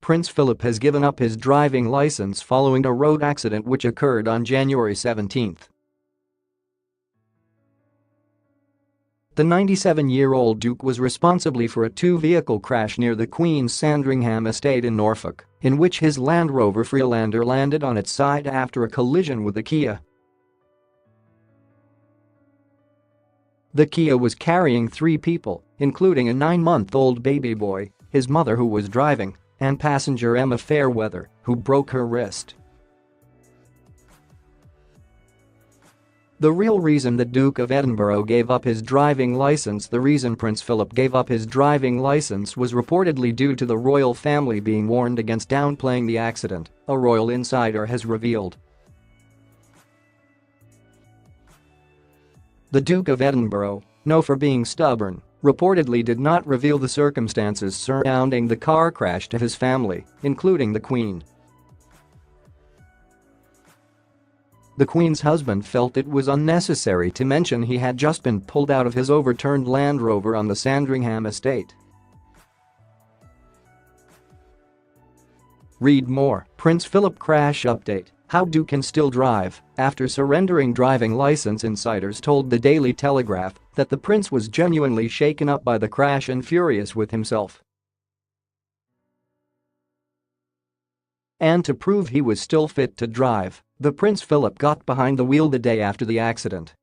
Prince Philip has given up his driving license following a road accident which occurred on January 17. The 97-year-old Duke was responsible for a two-vehicle crash near the Queen's Sandringham estate in Norfolk, in which his Land Rover Freelander landed on its side after a collision with a Kia. The Kia was carrying 3 people, including a 9-month-old baby boy, his mother who was driving, and passenger Emma Fairweather, who broke her wrist. The real reason the Duke of Edinburgh gave up his driving license The reason Prince Philip gave up his driving license was reportedly due to the royal family being warned against downplaying the accident, a royal insider has revealed. The Duke of Edinburgh, known for being stubborn, reportedly did not reveal the circumstances surrounding the car crash to his family, including the Queen. The Queen's husband felt it was unnecessary to mention he had just been pulled out of his overturned Land Rover on the Sandringham estate. Read more: Prince Philip crash update, how Duke can still drive after surrendering driving license. Insiders told the Daily Telegraph that the prince was genuinely shaken up by the crash and furious with himself. And to prove he was still fit to drive, the Prince Philip got behind the wheel the day after the accident.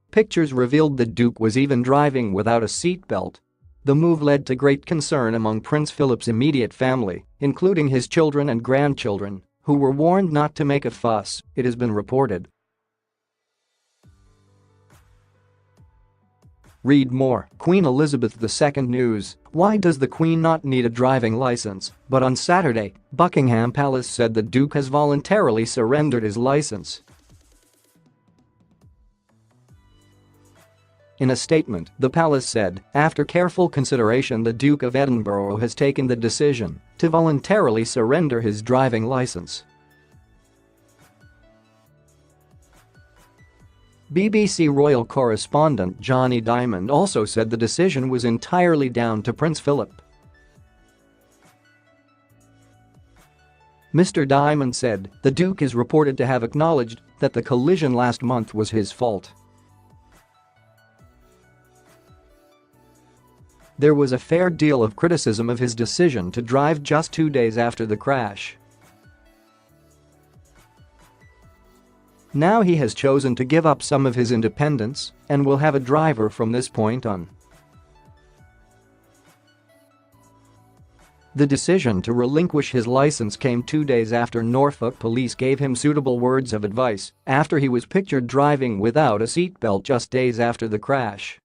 Pictures revealed the Duke was even driving without a seatbelt. The move led to great concern among Prince Philip's immediate family, including his children and grandchildren, who were warned not to make a fuss, it has been reported. Read more: Queen Elizabeth II news, why does the Queen not need a driving license? But on Saturday, Buckingham Palace said the Duke has voluntarily surrendered his license. In a statement, the palace said, after careful consideration the Duke of Edinburgh has taken the decision to voluntarily surrender his driving license. BBC royal correspondent Johnny Diamond also said the decision was entirely down to Prince Philip. Mr. Diamond said, the Duke is reported to have acknowledged that the collision last month was his fault. There was a fair deal of criticism of his decision to drive just 2 days after the crash. Now he has chosen to give up some of his independence and will have a driver from this point on. The decision to relinquish his license came 2 days after Norfolk police gave him suitable words of advice after he was pictured driving without a seatbelt just days after the crash.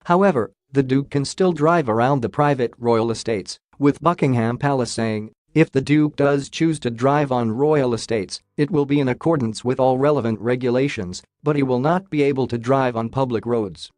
However, the Duke can still drive around the private royal estates, with Buckingham Palace saying, if the Duke does choose to drive on royal estates, it will be in accordance with all relevant regulations, but he will not be able to drive on public roads.